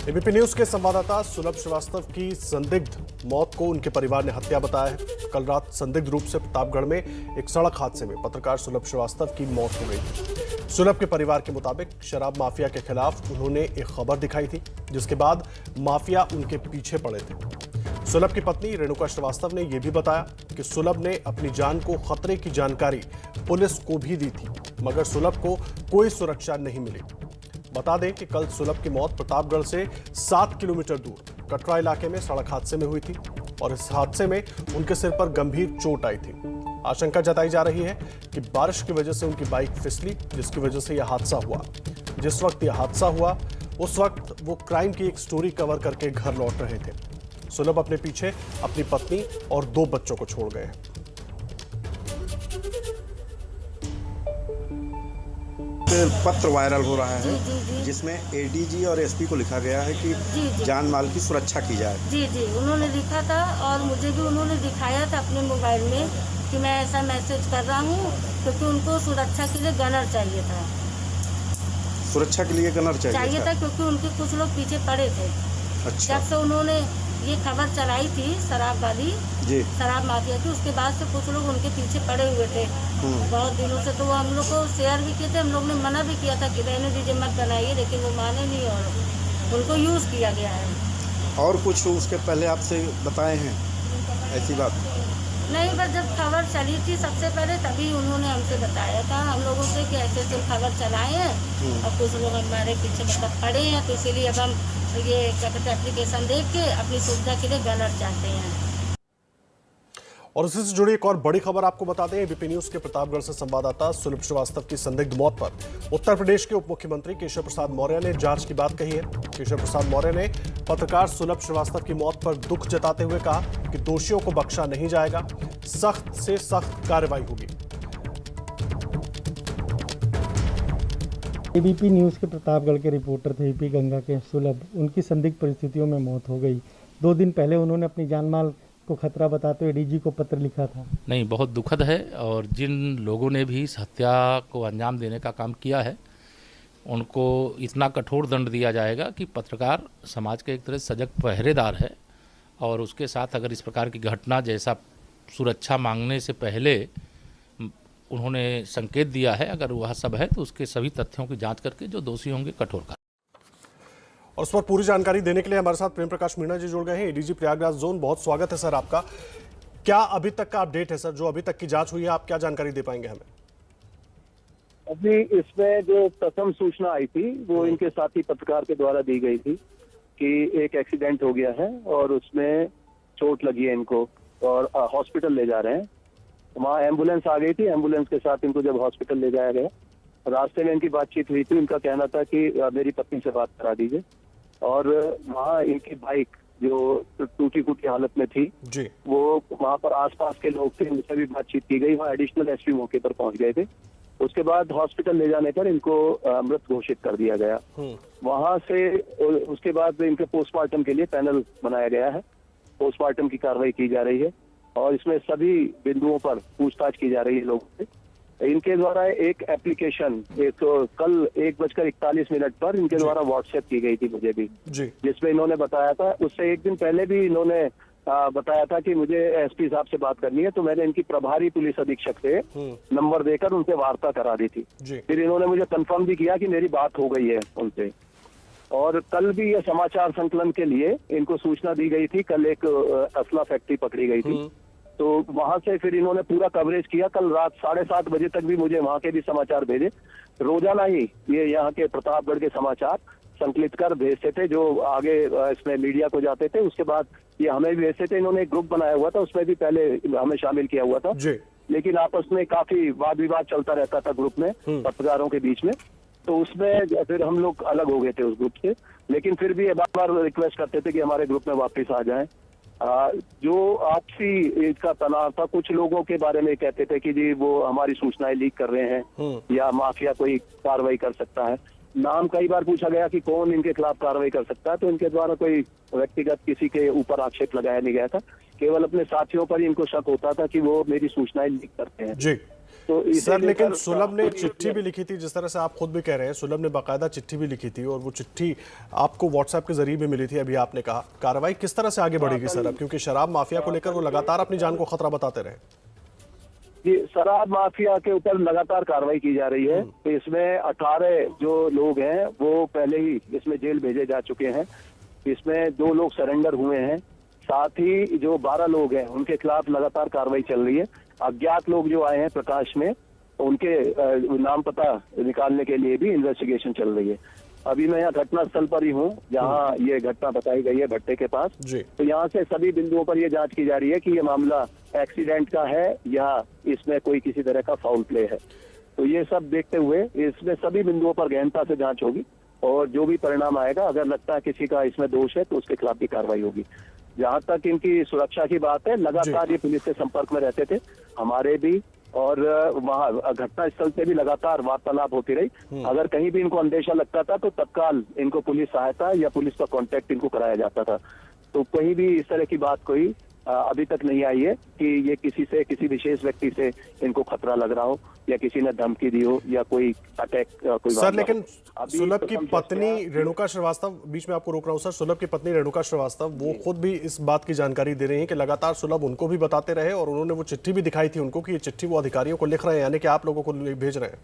ABP news के संवाददाता सुलभ श्रीवास्तव की संदिग्ध मौत को उनके परिवार ने हत्या बताया है। कल रात संदिग्ध रूप से प्रतापगढ़ में एक सड़क हादसे में पत्रकार सुलभ श्रीवास्तव की मौत हो गई थी। सुलभ के परिवार के मुताबिक शराब माफिया के खिलाफ उन्होंने एक खबर दिखाई थी, जिसके बाद माफिया उनके पीछे पड़े थे। सुलभ की पत्नी रेणुका श्रीवास्तव ने यह भी बताया कि सुलभ ने अपनी जान को खतरे की जानकारी पुलिस को भी दी थी, मगर सुलभ को कोई सुरक्षा नहीं मिली। बता दें कि कल सुलभ की मौत प्रतापगढ़ से 7 किलोमीटर दूर कटरा इलाके में सड़क हादसे में हुई थी और इस हादसे में उनके सिर पर गंभीर चोट आई थी। आशंका जताई जा रही है कि बारिश की वजह से उनकी बाइक फिसली, जिसकी वजह से यह हादसा हुआ। जिस वक्त यह हादसा हुआ उस वक्त वो क्राइम की एक स्टोरी कवर करके घर लौट रहे थे। सुलभ अपने पीछे अपनी पत्नी और 2 बच्चों को छोड़ गए। पत्र वायरल हो रहा है जिसमें एडीजी और एसपी को लिखा गया है कि जान माल की सुरक्षा की जाए। जी उन्होंने लिखा था और मुझे भी उन्होंने दिखाया था अपने मोबाइल में कि मैं ऐसा मैसेज कर रहा हूँ, क्योंकि उनको सुरक्षा के लिए गनर चाहिए था। सुरक्षा के लिए गनर चाहिए था क्योंकि उनके कुछ लोग पीछे पड़े थे। अच्छा। जब से उन्होंने ये खबर चलाई थी शराब वाली, शराब माफिया की, उसके बाद से कुछ लोग उनके पीछे पड़े हुए थे बहुत दिनों से। तो वो हम लोग को शेयर भी किए थे, हम लोग ने मना भी किया था कि रहने दीजिए, मत बनाइए, लेकिन वो माने नहीं और उनको यूज किया गया है। और कुछ उसके पहले आपसे बताए हैं ऐसी बात? नहीं, बस जब खबर चली थी सबसे पहले तभी उन्होंने हमसे बताया था हम लोगों से कि ऐसे ऐसे खबर चलाए हैं और कुछ लोग हमारे पीछे मतलब पड़े हैं, तो इसीलिए अब हम ये क्या कहते हैं एप्लीकेशन देख के अपनी सुविधा के लिए गनर चाहते हैं। और इसी से जुड़ी एक और बड़ी खबर आपको बता दें, एबीपी न्यूज के प्रतापगढ़ से संवाददाता सुलभ श्रीवास्तव की संदिग्ध मौत पर उत्तर प्रदेश के उप मुख्यमंत्री केशव प्रसाद मौर्य ने जांच की बात कही है। केशव प्रसाद मौर्य ने पत्रकार सुलभ श्रीवास्तव की मौत पर दुख जताते हुए कहा कि दोषियों को बख्शा नहीं जाएगा, सख्त से सख्त कार्रवाई होगी। एबीपी न्यूज के प्रतापगढ़ के रिपोर्टर थे एपी गंगा के सुलभ। उनकी संदिग्ध परिस्थितियों में मौत हो गई। 2 दिन पहले उन्होंने अपनी जानमाल को खतरा बताते हुए डीजी को पत्र लिखा था। नहीं, बहुत दुखद है और जिन लोगों ने भी इस हत्या को अंजाम देने का काम किया है उनको इतना कठोर दंड दिया जाएगा कि पत्रकार समाज के एक तरह सजग पहरेदार है और उसके साथ अगर इस प्रकार की घटना जैसा सुरक्षा मांगने से पहले उन्होंने संकेत दिया है, अगर वह सब है तो उसके सभी तथ्यों की जांच करके जो दोषी होंगे कठोर कर। और उस पर पूरी जानकारी देने के लिए हमारे साथ प्रेम प्रकाश मीणा जी जुड़ गए हैं, एडीजी प्रयागराज जोन। बहुत स्वागत है सर आपका। क्या अभी तक का अपडेट है सर, जो अभी तक की जांच हुई है, आप क्या जानकारी दे पाएंगे हमें? अभी इसमें जो प्रथम सूचना आई थी वो इनके साथी पत्रकार के द्वारा दी गई थी कि एक एक्सीडेंट हो गया है और उसमें चोट लगी है इनको और हॉस्पिटल ले जा रहे हैं। वहाँ एम्बुलेंस आ गई थी, एम्बुलेंस के साथ इनको जब हॉस्पिटल ले जाया गया, रास्ते में इनकी बातचीत हुई थी। इनका कहना था कि मेरी पत्नी से बात करा दीजिए, और वहाँ इनकी बाइक जो टूटी फूटी हालत में थी जी, वो वहाँ पर आसपास के लोग थे, उनसे भी बातचीत की गई। वहाँ एडिशनल एसपी मौके पर पहुंच गए थे। उसके बाद हॉस्पिटल ले जाने पर इनको मृत घोषित कर दिया गया। वहां से उसके बाद इनके पोस्टमार्टम के लिए पैनल बनाया गया है। पोस्टमार्टम की कार्रवाई की जा रही है और इसमें सभी बिंदुओं पर पूछताछ की जा रही है लोगों से। इनके द्वारा एक एप्लीकेशन कल 1:41 पर इनके द्वारा व्हाट्सएप की गई थी मुझे भी, जिसमें इन्होंने बताया था, उससे एक दिन पहले भी इन्होंने बताया था कि मुझे एसपी साहब से बात करनी है, तो मैंने इनकी प्रभारी पुलिस अधीक्षक से नंबर देकर उनसे वार्ता करा दी थी। फिर इन्होंने मुझे कंफर्म भी किया कि मेरी बात हो गई है उनसे। और कल भी ये समाचार संकलन के लिए इनको सूचना दी गई थी। कल एक असला फैक्ट्री पकड़ी गई थी, तो वहां से फिर इन्होंने पूरा कवरेज किया। कल रात 7:30 बजे तक भी मुझे वहां के भी समाचार भेजे। रोजाना ही ये यहाँ के प्रतापगढ़ के समाचार संकलित कर भेजते थे, जो आगे इसमें मीडिया को जाते थे। उसके बाद ये हमें भी भेजते थे। इन्होंने एक ग्रुप बनाया हुआ था, उसमें भी पहले हमें शामिल किया हुआ था, लेकिन आपस में काफी वाद विवाद चलता रहता था ग्रुप में, पत्रकारों के बीच में। तो उसमें फिर हम लोग अलग हो गए थे उस ग्रुप से, लेकिन फिर भी बार बार रिक्वेस्ट करते थे कि हमारे ग्रुप में वापस आ जाएं। जो आपसी इसका तनाव था, कुछ लोगों के बारे में कहते थे कि जी वो हमारी सूचनाएं लीक कर रहे हैं या माफिया कोई कार्रवाई कर सकता है। नाम कई बार पूछा गया कि कौन इनके खिलाफ कार्रवाई कर सकता है, तो इनके द्वारा कोई व्यक्तिगत किसी के ऊपर आक्षेप लगाया नहीं गया था। केवल अपने साथियों पर ही इनको शक होता था कि वो मेरी सूचनाएं लीक करते हैं। जी, तो इसे सर लेकिन लेकर सुलभ ने चिट्ठी भी लिखी थी, जिस तरह से आप खुद भी कह रहे हैं, सुलभ ने बाकायदा चिट्ठी भी लिखी थी और वो चिट्ठी आपको व्हाट्सएप के जरिए भी मिली थी। अभी आपने कहा कार्रवाई किस तरह से आगे बढ़ेगी सर अब, क्योंकि शराब माफिया को लेकर वो लगातार अपनी जान को खतरा बताते रहे। ये शराब माफिया के ऊपर लगातार कार्रवाई की जा रही है। तो इसमें 18 जो लोग हैं वो पहले ही इसमें जेल भेजे जा चुके हैं। इसमें 2 लोग सरेंडर हुए हैं, साथ ही जो 12 लोग हैं उनके खिलाफ लगातार कार्रवाई चल रही है। अज्ञात लोग जो आए हैं प्रकाश में, उनके नाम पता निकालने के लिए भी इन्वेस्टिगेशन चल रही है। अभी मैं यहाँ घटना स्थल पर ही हूँ जहाँ ये घटना बताई गई है भट्टे के पास। तो यहाँ से सभी बिंदुओं पर ये जांच की जा रही है कि ये मामला एक्सीडेंट का है या इसमें कोई किसी तरह का फाउल प्ले है। तो ये सब देखते हुए इसमें सभी बिंदुओं पर गहनता से जांच होगी और जो भी परिणाम आएगा, अगर लगता है किसी का इसमें दोष है तो उसके खिलाफ भी कार्रवाई होगी। जहां तक इनकी सुरक्षा की बात है, लगातार ये पुलिस के संपर्क में रहते थे, हमारे भी, और वहाँ घटना स्थल से भी लगातार वार्तालाप होती रही। अगर कहीं भी इनको अंदेशा लगता था तो तत्काल इनको पुलिस सहायता या पुलिस का कांटेक्ट इनको कराया जाता था। तो कहीं भी इस तरह की बात कोई अभी तक नहीं आई है कि ये किसी विशेष व्यक्ति से इनको खतरा लग रहा हो या किसी ने धमकी दी हो या कोई अटैक कोई सर। लेकिन सुलभ की पत्नी रेणुका श्रीवास्तव, बीच में आपको रोक रहा हूं सर, सुलभ की पत्नी रेणुका श्रीवास्तव वो खुद भी इस बात की जानकारी दे रही हैं कि लगातार सुलभ उनको भी बताते रहे और उन्होंने वो चिट्ठी भी दिखाई थी उनको कि ये चिट्ठी वो अधिकारियों को लिख रहे हैं, यानी कि आप लोगों को भेज रहे हैं।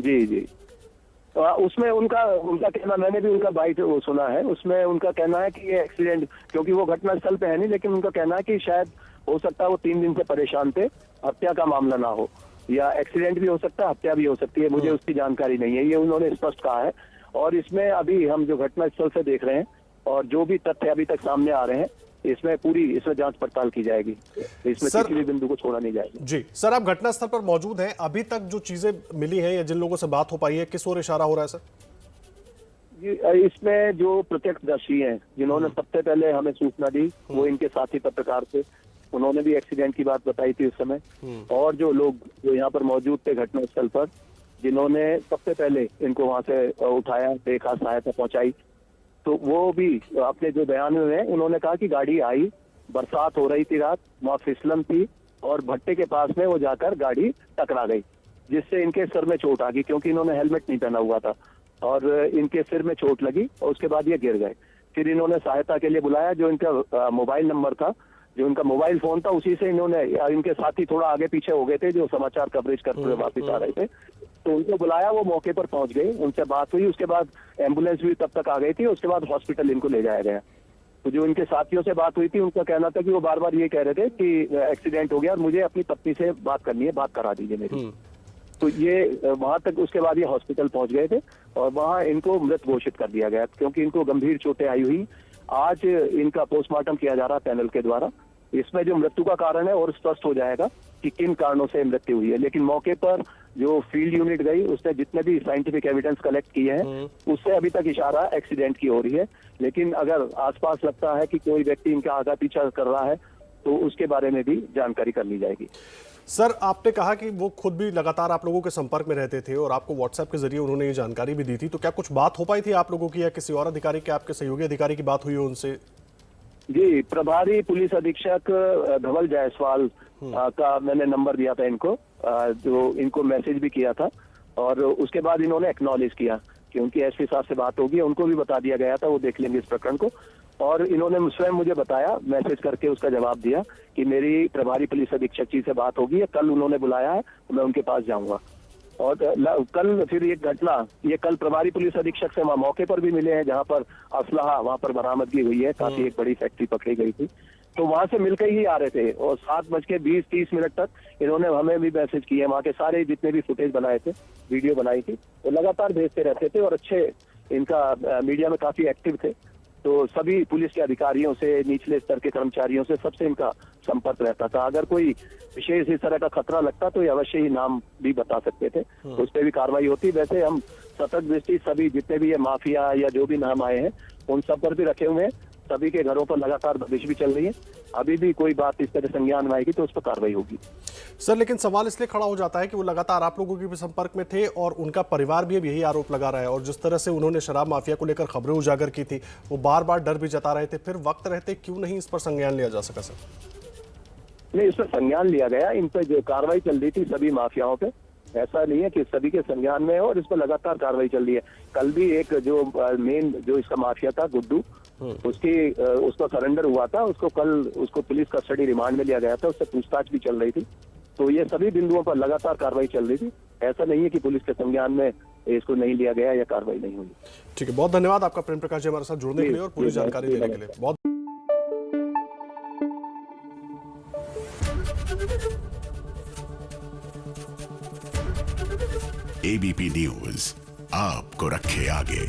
जी जी, उसमें उनका कहना, मैंने भी उनका बाइट वो सुना है, उसमें उनका कहना है कि ये एक्सीडेंट, क्योंकि वो घटना स्थल पे है नहीं, लेकिन उनका कहना है कि शायद हो सकता है वो 3 दिन से परेशान थे, हत्या का मामला ना हो, या एक्सीडेंट भी हो सकता है, हत्या भी हो सकती है, मुझे उसकी जानकारी नहीं है, ये उन्होंने स्पष्ट कहा है। और इसमें अभी हम जो घटना स्थल से देख रहे हैं और जो भी तथ्य अभी तक सामने आ रहे हैं, इसमें जांच पड़ताल की जाएगी, इसमें किसी भी बिंदु को छोड़ा नहीं जाएगा। जी सर, आप घटनास्थल पर मौजूद हैं, अभी तक जो चीजें मिली हैं या जिन लोगों से बात हो पाई है, किस ओर इशारा हो रहा है सर? इसमें जो प्रत्यक्षदर्शी हैं जिन्होंने सबसे पहले हमें सूचना दी, वो इनके साथी पत्रकार थे, उन्होंने भी एक्सीडेंट की बात बताई थी उस समय। और जो लोग जो यहाँ पर मौजूद थे घटनास्थल पर, जिन्होंने सबसे पहले इनको वहां से उठाया, देखा, सहायता पहुंचाई, तो वो भी अपने जो बयान में हैं उन्होंने कहा कि गाड़ी आई, बरसात हो रही थी रात, वहाँ फिसलन थी और भट्टे के पास में वो जाकर गाड़ी टकरा गई, जिससे इनके सिर में चोट आ गई, क्योंकि इन्होंने हेलमेट नहीं पहना हुआ था और इनके सिर में चोट लगी और उसके बाद ये गिर गए। फिर इन्होंने सहायता के लिए बुलाया, जो इनका मोबाइल नंबर था, जो इनका मोबाइल फोन था, उसी से इन्होंने, इनके साथी थोड़ा आगे पीछे हो गए थे जो समाचार कवरेज करते हुए वापिस आ रहे थे, तो उनको बुलाया, वो मौके पर पहुंच गए, उनसे बात हुई, उसके बाद एम्बुलेंस भी तब तक आ गई थी, उसके बाद हॉस्पिटल इनको ले जाया गया। तो जो इनके साथियों से बात हुई थी, उनका कहना था कि वो बार बार ये कह रहे थे कि एक्सीडेंट हो गया और मुझे अपनी पत्नी से बात करनी है, बात करा दीजिए मेरी। तो ये वहां तक, उसके बाद ये हॉस्पिटल पहुंच गए थे और वहां इनको मृत घोषित कर दिया गया, क्योंकि इनको गंभीर चोटें आई हुई। आज इनका पोस्टमार्टम किया जा रहा है पैनल के द्वारा, इसमें जो मृत्यु का कारण है और स्पष्ट हो जाएगा कि किन कारणों से मृत्यु हुई है। लेकिन मौके पर जो फील्ड यूनिट गई, उसने जितने भी साइंटिफिक एविडेंस कलेक्ट किए हैं, उससे अभी तक इशारा एक्सीडेंट की हो रही है। लेकिन अगर आसपास लगता है कि कोई व्यक्ति इनका आगा पीछा कर रहा है, तो उसके बारे में भी जानकारी कर ली जाएगी। सर, आपने कहा कि वो खुद भी लगातार आप लोगों के संपर्क में रहते थे और आपको व्हाट्सएप के जरिए उन्होंने ये जानकारी भी दी थी, तो क्या कुछ बात हो पाई थी आप लोगों की या किसी और अधिकारी के, आपके सहयोगी अधिकारी की बात हुई हो उनसे? जी, प्रभारी पुलिस अधीक्षक धवल जायसवाल का मैंने नंबर दिया था इनको, जो इनको मैसेज भी किया था और उसके बाद इन्होंने एक्नॉलेज किया कि उनकी एसपी साहब से बात होगी, उनको भी बता दिया गया था, वो देख लेंगे इस प्रकरण को। और इन्होंने स्वयं मुझे बताया, मैसेज करके उसका जवाब दिया कि मेरी प्रभारी पुलिस अधीक्षक जी से बात होगी, कल उन्होंने बुलाया है तो मैं उनके पास जाऊंगा। और कल फिर ये घटना, ये कल प्रभारी पुलिस अधीक्षक से वहाँ मौके पर भी मिले हैं, जहाँ पर असलहा वहाँ पर बरामदगी हुई है, काफी एक बड़ी फैक्ट्री पकड़ी गई थी, तो वहां से मिलकर ही आ रहे थे। और 7:20-30 तक इन्होंने हमें भी मैसेज किए, वहाँ के सारे जितने भी फुटेज बनाए थे, वीडियो बनाई थी, वो लगातार भेजते रहते थे और अच्छे इनका मीडिया में काफी एक्टिव थे। तो सभी पुलिस के अधिकारियों से, निचले स्तर के कर्मचारियों से, सबसे इनका संपर्क रहता था। अगर कोई विशेष इस तरह का खतरा लगता तो ये अवश्य ही नाम भी बता सकते थे, तो उस पर भी कार्रवाई होती। वैसे हम सतर्क दृष्टि सभी जितने भी ये माफिया या जो भी नाम आए हैं उन सब पर भी रखे हुए हैं, सभी के घरों पर लगातार दबिश भी चल रही है। अभी भी कोई बात इस तरह संज्ञान में आएगी तो उस पर कार्रवाई होगी। सर, लेकिन सवाल इसलिए खड़ा हो जाता है कि वो लगातार आप लोगों के भी संपर्क में थे और उनका परिवार भी अब यही आरोप लगा रहा है, और जिस तरह से उन्होंने शराब माफिया को लेकर खबरें उजागर की थी, वो बार बार डर भी जता रहे थे, फिर वक्त रहते क्यों नहीं इस पर संज्ञान लिया जा सका सर? नहीं, इस पर संज्ञान लिया गया, इन पर जो कार्रवाई चल रही थी सभी माफियाओं पे, ऐसा नहीं है कि सभी के संज्ञान में है और इस पर लगातार कार्रवाई चल रही है। कल भी एक जो मेन जो इसका माफिया था गुड्डू, उसका सरेंडर हुआ था, उसको पुलिस कस्टडी रिमांड में लिया गया था, उससे पूछताछ भी चल रही थी। तो ये सभी बिंदुओं पर लगातार कार्रवाई चल रही थी, ऐसा नहीं है कि पुलिस के संज्ञान में इसको नहीं लिया गया या कार्रवाई नहीं हुई। ठीक है, बहुत धन्यवाद आपका प्रेम प्रकाश जी हमारे साथ जुड़ने के लिए और पूरी जानकारी देने के लिए। बहुत एबीपी न्यूज आपको रखे आगे।